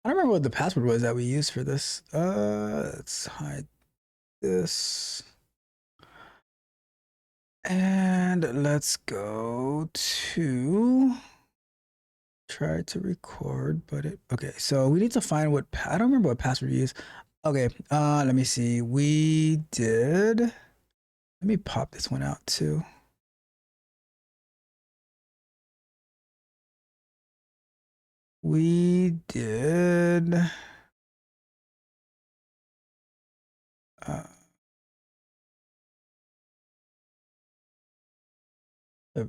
I don't remember what the password was that we used for this. Let's hide this. And let's go to try to record, but okay, so we need to find what, I don't remember what password we used. Okay, let me see. We did, let me pop this one out too. We did, the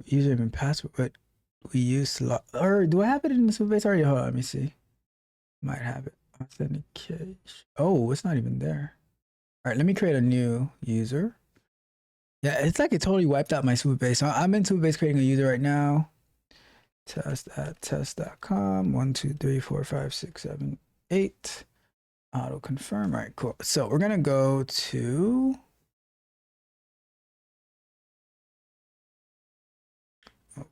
username and password, but we used, or do I have it in the Supabase already? Hold on, let me see. Might have it. Authentication. Oh, it's not even there. All right, let me create a new user. Yeah, it's like it totally wiped out my Supabase. So I'm in Supabase creating a user right now. Test@test.com. 1, 2, 3, 4, 5, 6, 7, 8. Auto confirm. All right, cool. So we're gonna go to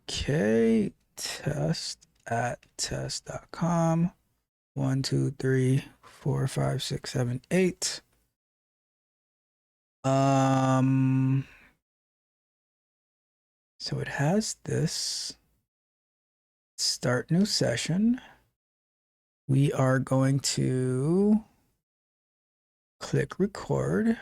test@test.com. 1, 2, 3, 4, 5, 6, 7, 8. So it has this. Start new session. We are going to click record.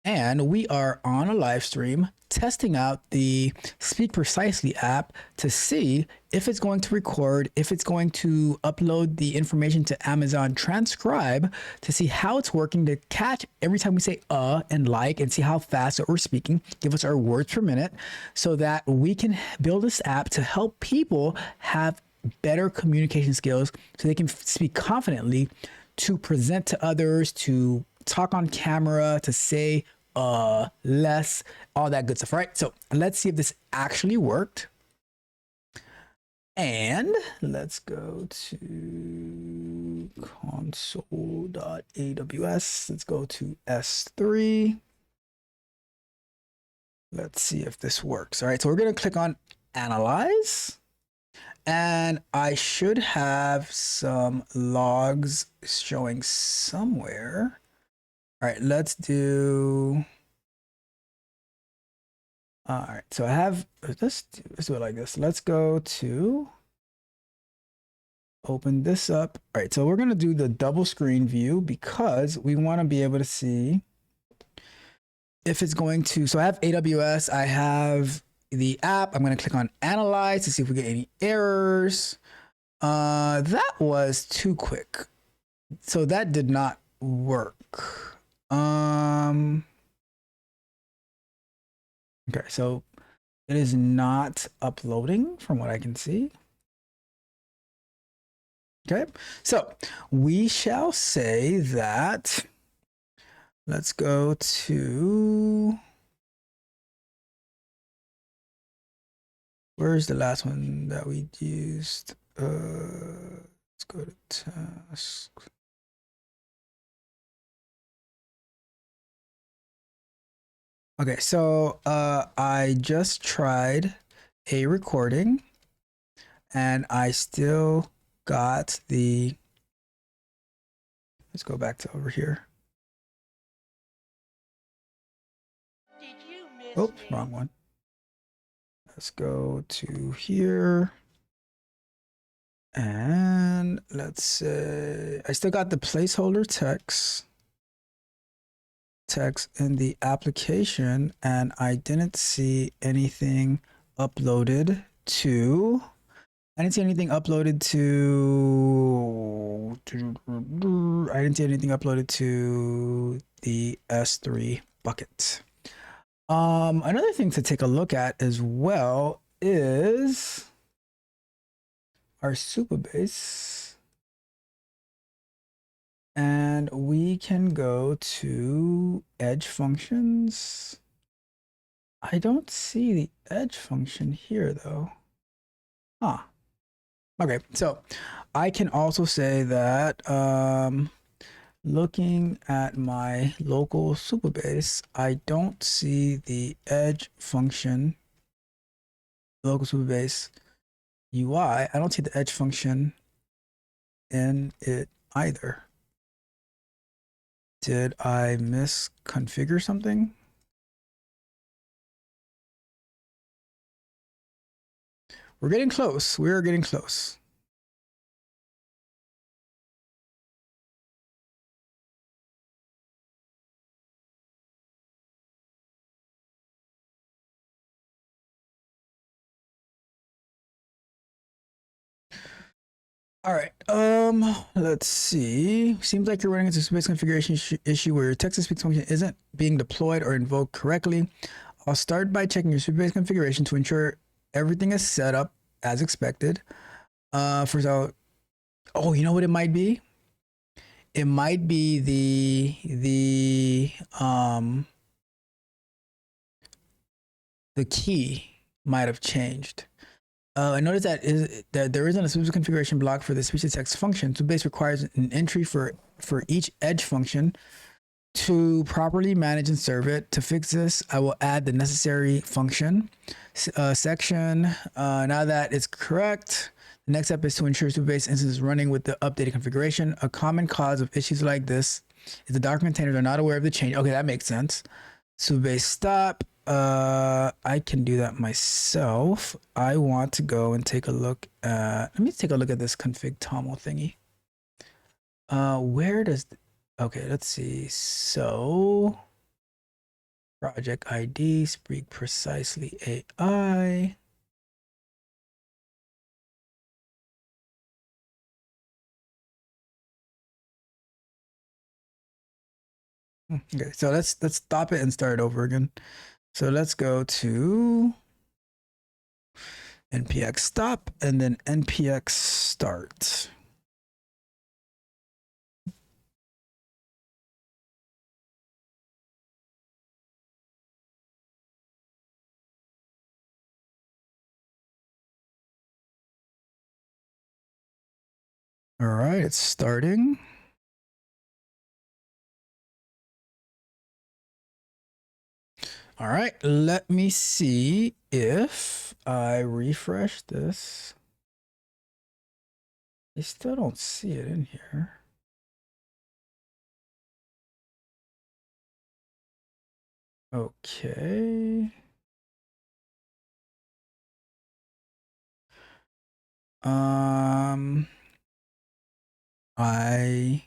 And we are on a live stream testing out the Speak Precisely app to see if it's going to record, if it's going to upload the information to Amazon Transcribe to see how it's working, to catch every time we say and like, and see how fast that we're speaking, give us our words per minute, so that we can build this app to help people have better communication skills so they can speak confidently, to present to others, to talk on camera, to say less, all that good stuff, right? So let's see if this actually worked. And let's go to console.aws. Let's go to S3. Let's see if this works. All right, so we're going to click on Analyze. And I should have some logs showing somewhere. All right, let's do. All right, so I have, let's do it like this. Let's go to open this up. All right, so we're gonna do the double screen view because we wanna be able to see if it's going to, so I have AWS, I have the app. I'm gonna click on Analyze to see if we get any errors. That was too quick. So that did not work. Okay, so it is not uploading from what I can see. Okay, so we shall say that, let's go to, where's the last one that we used? Let's go to task. Okay, so I just tried a recording and I still got the, let's go back to over here. Oops, wrong one. Let's go to here. And let's say, I still got the placeholder text in the application, and I didn't see anything uploaded to, I didn't see anything uploaded to the S3 bucket. Another thing to take a look at as well is our Supabase, and we can go to edge functions. I don't see the edge function here though. Okay, so I can also say that looking at my local Supabase, I don't see the edge function, local Supabase UI. I don't see the edge function in it either. Did I misconfigure something? We're getting close. We're getting close. All right. Let's see. Seems like you're running into a Supabase configuration issue where your text-to-speech function isn't being deployed or invoked correctly. I'll start by checking your Supabase configuration to ensure everything is set up as expected. First out. Oh, you know what it might be? It might be the key might have changed. I noticed that there isn't a Supabase configuration block for the speech-to-text function. Supabase requires an entry for each edge function to properly manage and serve it. To fix this, I will add the necessary function section. Now that it's correct, the next step is to ensure Supabase instance is running with the updated configuration. A common cause of issues like this is the Docker containers are not aware of the change. Okay, that makes sense. Supabase stop. I can do that myself. I want to go and take a look at, let me take a look at this config toml thingy. Where does, okay, let's see. So project ID, speak precisely AI. Okay, so let's stop it and start over again. So let's go to npx stop and then npx start. All right, it's starting. All right, let me see if I refresh this. I still don't see it in here. Okay. I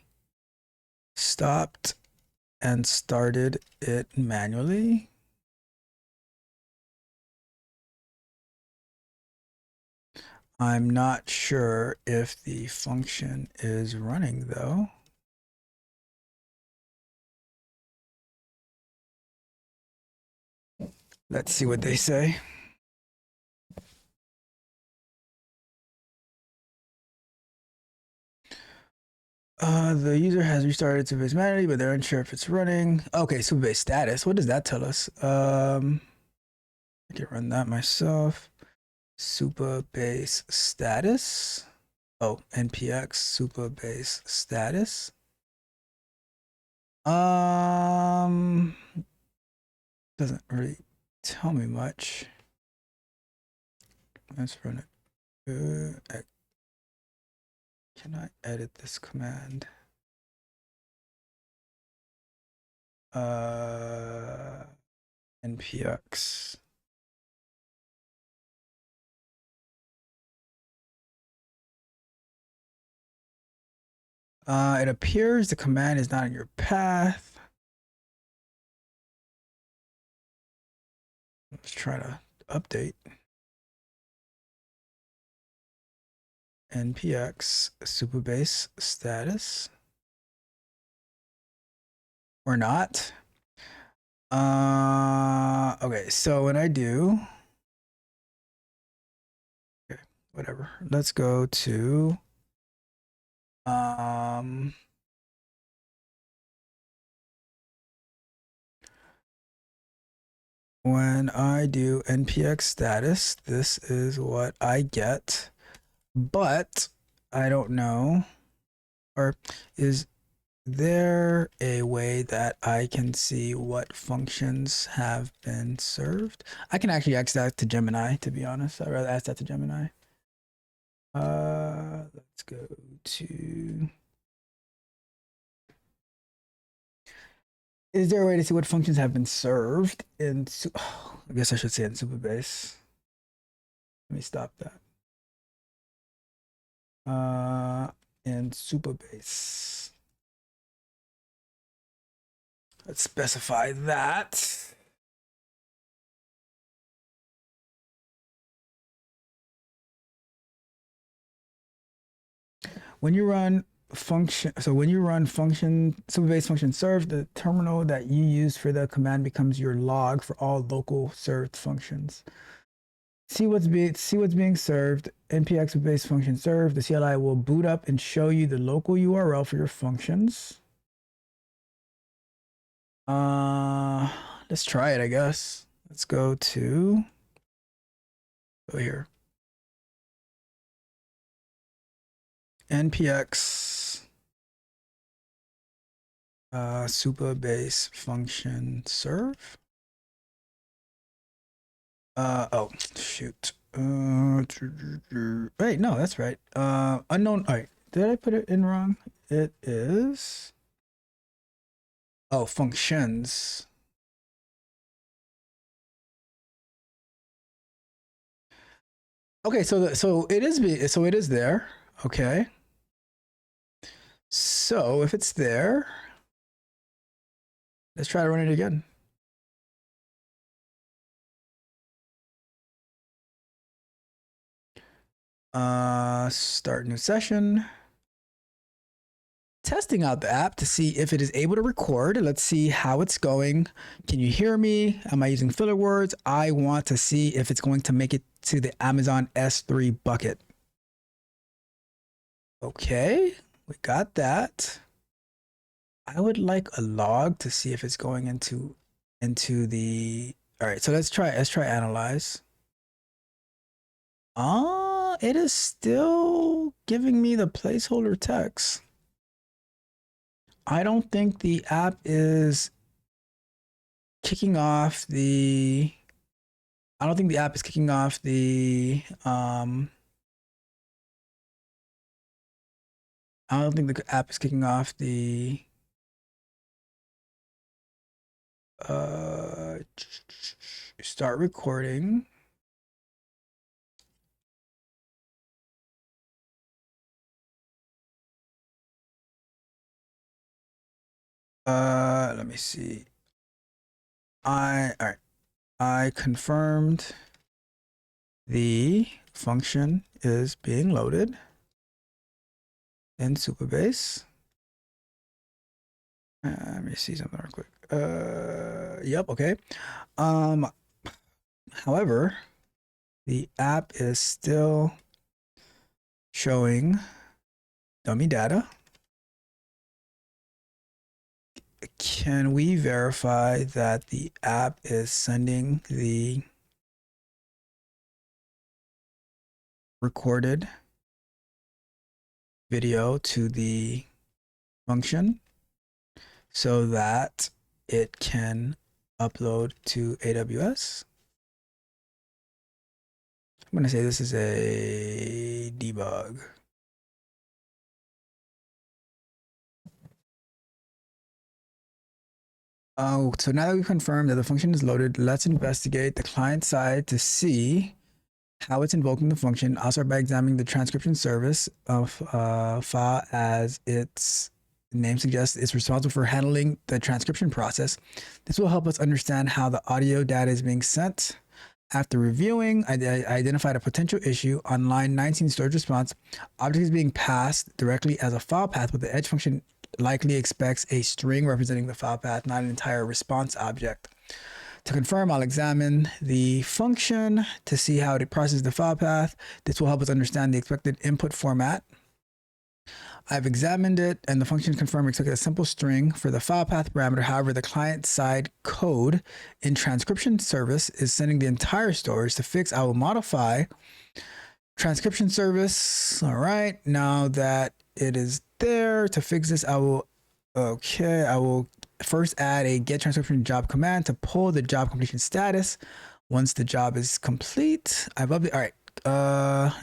stopped and started it manually. I'm not sure if the function is running though. Let's see what they say. The user has restarted Supabase manually, but they're unsure if it's running. Okay, Supabase status. What does that tell us? I can run that myself. Supabase status. Oh, npx Supabase status. Doesn't really tell me much. Let's run it. Can I edit this command? Npx. It appears the command is not in your path. Let's try to update. Npx Supabase status. Or not. Okay, so when I do, okay, whatever. Let's go to when I do npx status, this is what I get, but I don't know, or is there a way that I can see what functions have been served? I can actually ask that to Gemini, to be honest. I'd rather ask that to Gemini. Let's go to Is there a way to see what functions have been served in, I guess I should say in Supabase. Let me stop that. In Supabase. Let's specify that. When you run function, so when you run function, Supabase function serve, the terminal that you use for the command becomes your log for all local served functions. See what's being served. npx Supabase function serve. The CLI will boot up and show you the local URL for your functions. Let's try it, I guess. Let's go here. npx Supabase function serve. Oh shoot. Wait, no, that's right. Unknown. All right, did I put it in wrong? It is. Oh, functions. Okay, so it is there. Okay. So if it's there, let's try to run it again. Start new session. Testing out the app to see if it is able to record. Let's see how it's going. Can you hear me? Am I using filler words? I want to see if it's going to make it to the Amazon S3 bucket. Okay, we got that. I would like a log to see if it's going into the. All right, so let's try analyze. It is still giving me the placeholder text. I don't think the app is kicking off the. I don't think the app is kicking off the. I don't think the app is kicking off the. Start recording. Let me see. All right. I confirmed the function is being loaded in Supabase. Let me see something real quick. Yep, okay. However, the app is still showing dummy data. Can we verify that the app is sending the recorded video to the function so that it can upload to AWS? I'm going to say this is a debug. Oh, so now that we've confirmed that the function is loaded, let's investigate the client side to see how it's invoking the function. I'll start by examining the transcription service of file as its name suggests. It's responsible for handling the transcription process. This will help us understand how the audio data is being sent. After reviewing, I identified a potential issue on line 19 storage response. Object is being passed directly as a file path, but the edge function likely expects a string representing the file path, not an entire response object. To confirm, I'll examine the function to see how it processes the file path. This will help us understand the expected input format. I've examined it, and the function confirmed expected a simple string for the file path parameter. However, the client-side code in transcription service is sending the entire storage. To fix, I will modify transcription service. All right, now that it is there, to fix this, I will first add a get transcription job command to pull the job completion status. Once the job is complete, I've updated. All right,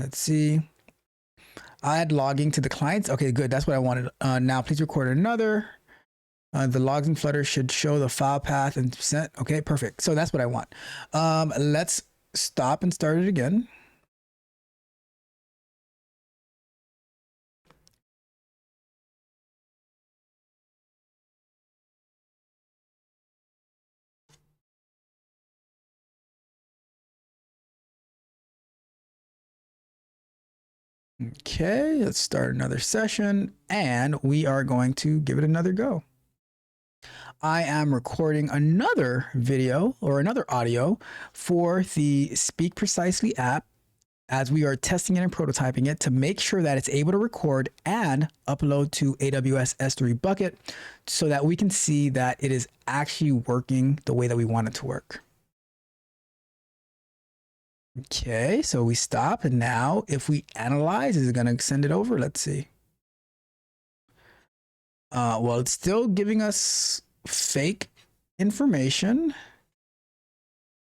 let's see. Add logging to the clients. Okay, good. That's what I wanted. Now please record another The logs in Flutter should show the file path and percent. Okay, perfect. So that's what I want. Let's stop and start it again. Okay, let's start another session and we are going to give it another go. I am recording another video or another audio for the Speak Precisely app as we are testing it and prototyping it to make sure that it's able to record and upload to AWS S3 bucket so that we can see that it is actually working the way that we want it to work. Okay, so we stop, and now if we analyze, is it going to send it over? Let's see. Well, it's still giving us fake information.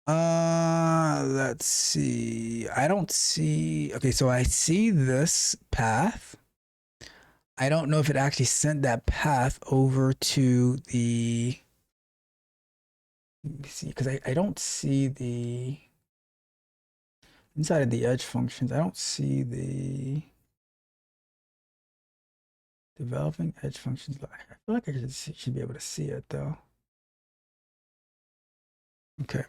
Let's see. I don't see. Okay, so I see this path. I don't know if it actually sent that path over to the. Let me see, because I don't see the. Inside of the edge functions, I don't see the developing edge functions. I feel like I should be able to see it though. Okay.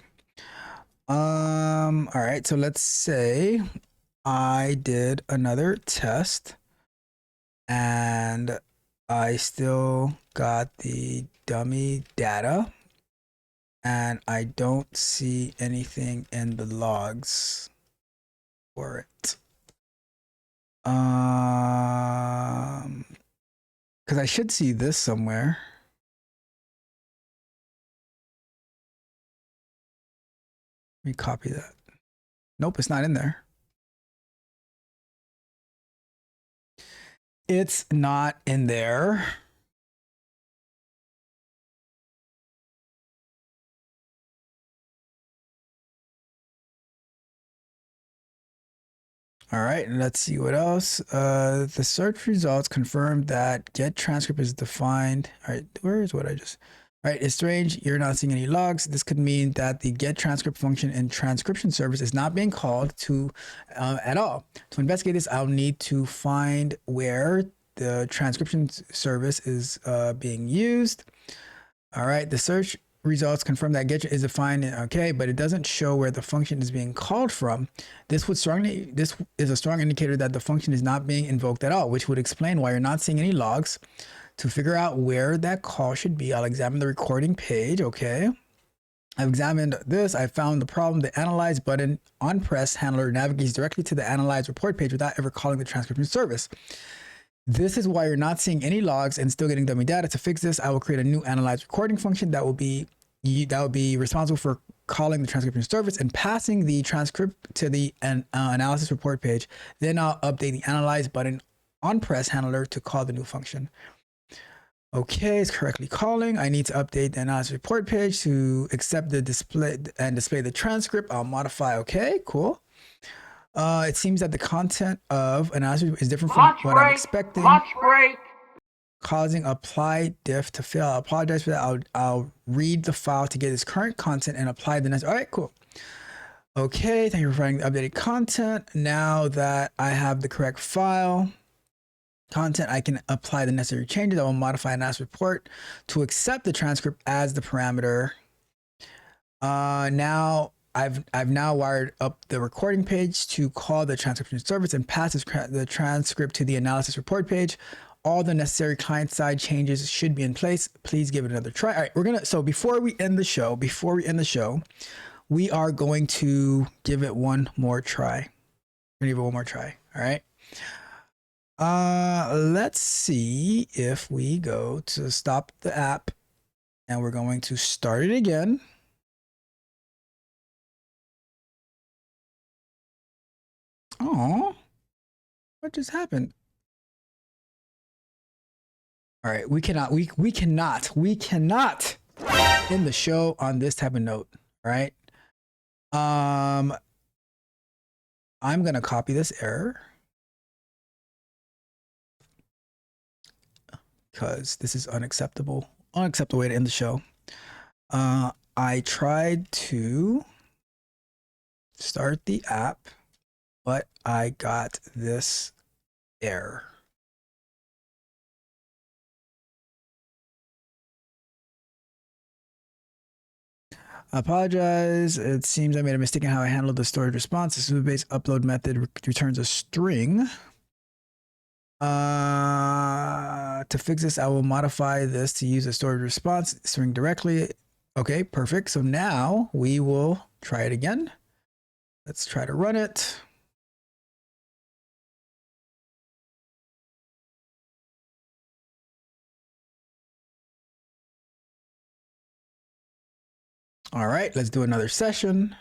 All right. So let's say I did another test and I still got the dummy data and I don't see anything in the logs for it. Because I should see this somewhere. Let me copy that. Nope, it's not in there. It's not in there. All right, let's see what else. The search results confirm that get transcript is defined. All right, where is what I just... All right, it's strange. You're not seeing any logs. This could mean that the get transcript function in transcription service is not being called to at all. To investigate this, I'll need to find where the transcription service is being used. All right, the search results confirm that get is defined, okay, but it doesn't show where the function is being called from. This is a strong indicator that the function is not being invoked at all, which would explain why you're not seeing any logs. To figure out where that call should be, I'll examine the recording page. Okay, I've examined this. I found the problem. The analyze button on press handler navigates directly to the analyze report page without ever calling the transcription service. This is why you're not seeing any logs and still getting dummy data. To fix this, I will create a new analyze recording function that will be responsible for calling the transcription service and passing the transcript to the analysis report page. Then I'll update the analyze button on press handler to call the new function. Okay, it's correctly calling. I need to update the analysis report page to accept the display and display the transcript. I'll modify. Okay, cool. It seems that the content of analysis is different from what I'm expecting. Lunch break. Causing apply diff to fail. I apologize for that. I'll read the file to get its current content and apply the next. All right, cool. Okay, thank you for providing the updated content. Now that I have the correct file content, I can apply the necessary changes. I will modify analysis report to accept the transcript as the parameter. Now I've now wired up the recording page to call the transcription service and pass the transcript to the analysis report page. All the necessary client-side changes should be in place. Please give it another try. All right, so before we end the show, we are going to give it one more try. We're gonna give it one more try. All right. Let's see if we go to stop the app and we're going to start it again. Oh, what just happened? All right, we cannot end the show on this type of note. All right. I'm gonna copy this error because this is unacceptable unacceptable way to end the show. I tried to start the app, but I got this error. I apologize. It seems I made a mistake in how I handled the storage response. The Supabase upload method returns a string. To fix this, I will modify this to use a storage response string directly. Okay, perfect. So now we will try it again. Let's try to run it. All right, let's do another session.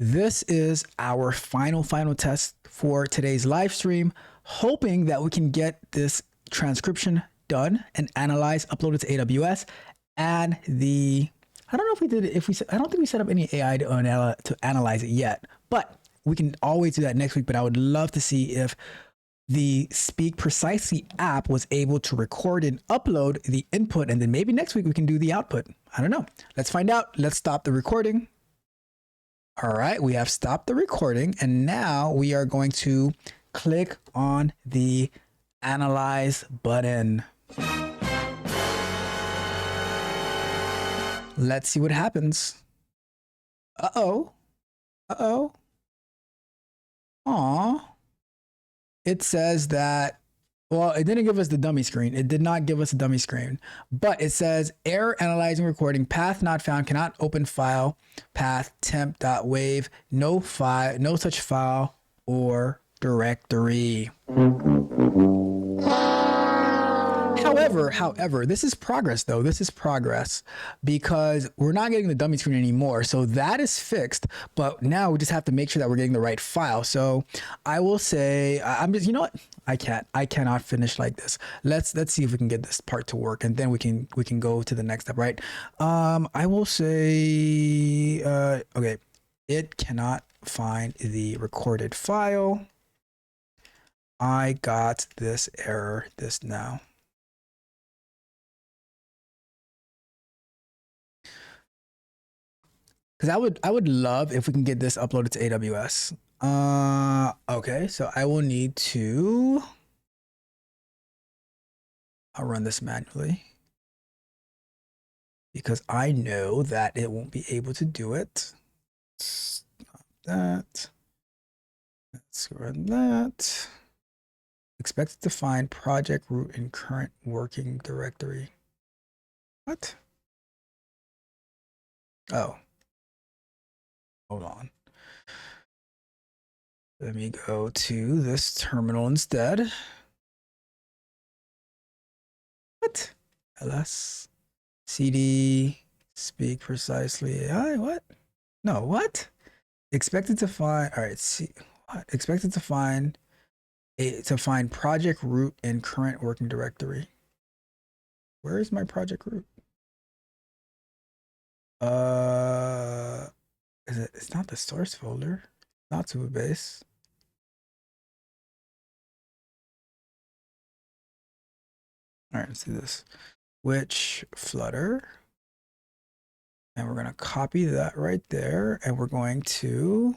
This is our final test for today's live stream, hoping that we can get this transcription done and analyze, upload it to AWS. And I don't know if we did it, I don't think we set up any AI to analyze it yet, but we can always do that next week. But I would love to see if the Speak Precisely app was able to record and upload the input, and then maybe next week we can do the output. I don't know. Let's find out. Let's stop the recording. All right, we have stopped the recording, and now we are going to click on the Analyze button. Let's see what happens. Uh-oh. Uh-oh. Aw. It says that, well, it didn't give us the dummy screen. It did not give us a dummy screen, but it says error analyzing recording, path not found, cannot open file, path temp.wav, no such file or directory. However, this is progress though. This is progress because we're not getting the dummy screen anymore. So that is fixed, but now we just have to make sure that we're getting the right file. So I will say, you know what? I cannot finish like this. Let's see if we can get this part to work, and then we can go to the next step, right? I will say, okay, it cannot find the recorded file. I got this error this now. Because I would love if we can get this uploaded to AWS. Okay, so I will need to, I'll run this manually because I know that it won't be able to do it. Stop that. Let's run that. Expected to find project root in current working directory. What? Oh. Hold on. Let me go to this terminal instead. What? ls cd speak precisely AI. What? No, what? Expected to find. All right. See what? Expected to find project root in current working directory. Where is my project root? It's not the source folder, not Supabase. All right, let's do this. Which Flutter, and we're going to copy that right there, and we're going to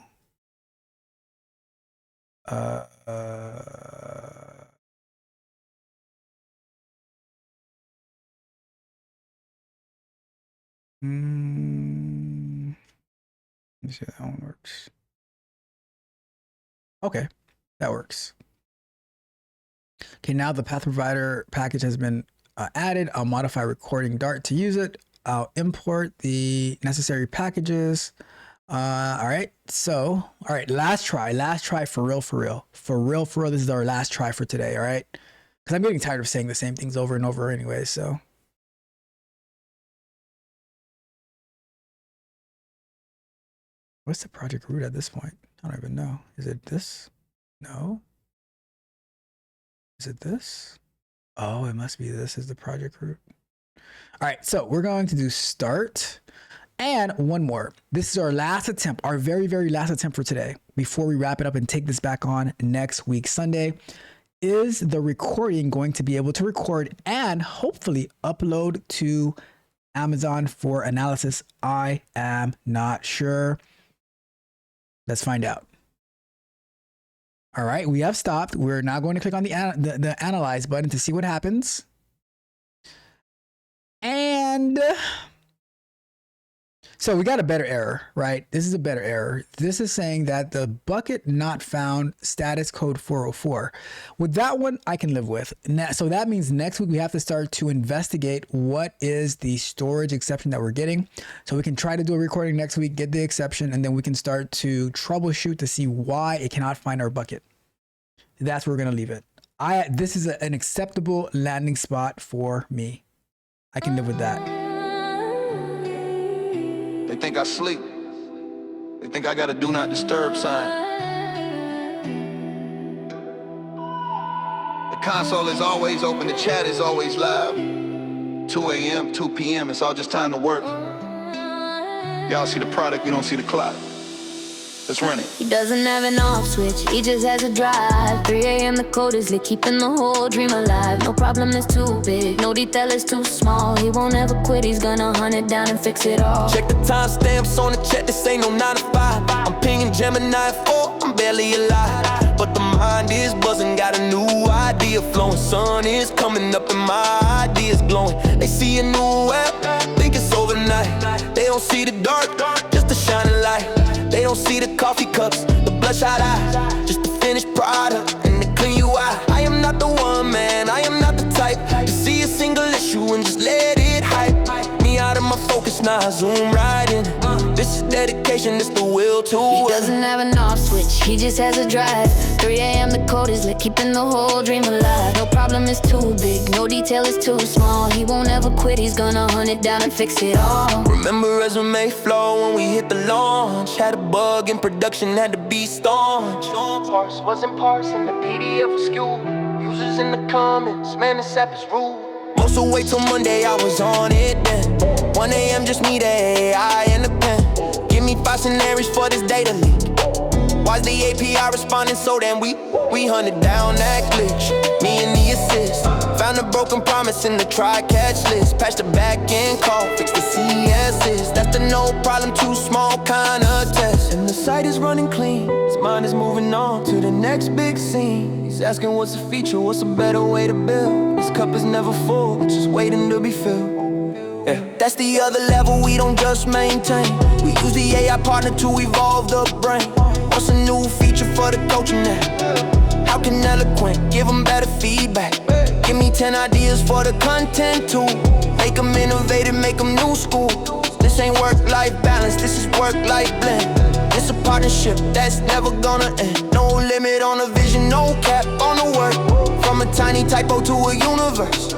let me see if that one works. Okay, that works. Okay, now the path provider package has been added. I'll modify recording Dart to use it. I'll import the necessary packages. All right, so, all right, last try for real. This is our last try for today, all right? Because I'm getting tired of saying the same things over and over anyway, so. What's the project root at this point? I don't even know. Is it this? No. Is it this? Oh, it must be this is the project root. All right, so we're going to do start and one more. This is our last attempt, our very last attempt for today before we wrap it up and take this back on next week, Sunday. is the recording going to be able to record and hopefully upload to Amazon for analysis? I am not sure. Let's find out. All right, we have stopped. We're now going to click on the analyze button to see what happens. And so we got a better error, right? This is a better error. This is saying that the bucket not found status code 404. With that one, I can live with. So that means next week we have to start to investigate what is the storage exception that we're getting. So we can try to do a recording next week, get the exception, and then we can start to troubleshoot to see why it cannot find our bucket. That's where we're going to leave it. This is an acceptable landing spot for me. I can live with that. They think I sleep. They think I got a do not disturb sign. The console is always open, the chat is always live. 2 a.m., 2 p.m., it's all just time to work. Y'all see the product, we don't see the clock. Let's run it. He doesn't have an off switch, he just has a drive. 3 a.m. the code is lit, keeping the whole dream alive. No problem is too big, no detail is too small. He won't ever quit, he's gonna hunt it down and fix it all. Check the timestamps on the check, this ain't no 9 to 5. I'm pinging Gemini 4, I'm barely alive. But the mind is buzzing, got a new idea flowing. Sun is coming up and my ideas glowing. They see a new app, think it's overnight. They don't see the dark, just the shining light. They don't see the coffee cups, the bloodshot eyes, just the finished product and the clean UI. I am not the one, man, I am not the type to see a single issue and just let it hype me out of my focus. Now I zoom right in. This is dedication, this the will to He win. doesn't have an off switch, he just has a drive. 3 a.m. the code is lit, keeping the whole dream alive. No problem is too big, no detail is too small. He won't ever quit, he's gonna hunt it down and fix it all. Remember resume flow when we hit the launch. Had a bug in production, had to be staunch. Parse wasn't parsing, the PDF was skewed. Users in the comments, man, this app is rude. Most will wait till Monday, I was on it then. 1 a.m. just need a AI and a pen. Give me 5 scenarios for this data leak. Why's the API responding so damn weak? We hunted down that glitch, me and the assist. Found a broken promise in the try-catch list. Patched the back-end call, fixed the CSS. That's the no problem, too small kind of test. And the site is running clean, his mind is moving on to the next big scene. He's asking what's a feature, what's a better way to build. This cup is never full, it's just waiting to be filled. Yeah. That's the other level, we don't just maintain. We use the AI partner to evolve the brain. What's a new feature for the coaching app? How can eloquent give them better feedback? Give me 10 ideas for the content too. Make them innovative, make them new school. This ain't work-life balance, this is work-life blend. It's a partnership that's never gonna end. No limit on the vision, no cap on the work. From a tiny typo to a universe.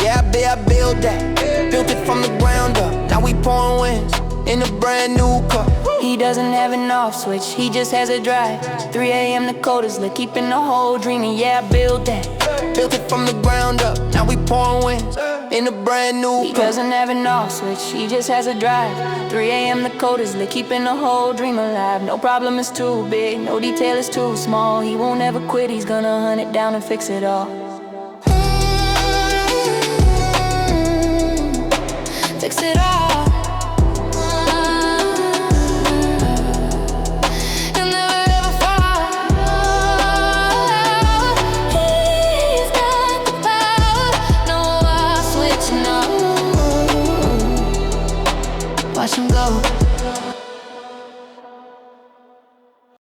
Yeah, I built that. Built it from the ground up. Now we pouring wins in a brand new cup. He doesn't have an off switch, he just has a drive. 3 a.m. the code is lit, keeping the whole dream. And yeah, I built that. Built it from the ground up. Now we pouring wins in a brand new He cup. doesn't have an off switch, he just has a drive. 3 a.m. the code is lit, keeping the whole dream alive. No problem is too big, no detail is too small. He won't ever quit, he's gonna hunt it down and fix it all. Fix it all. He'll never ever fall. He's got the power. No off switch, no. Watch him go.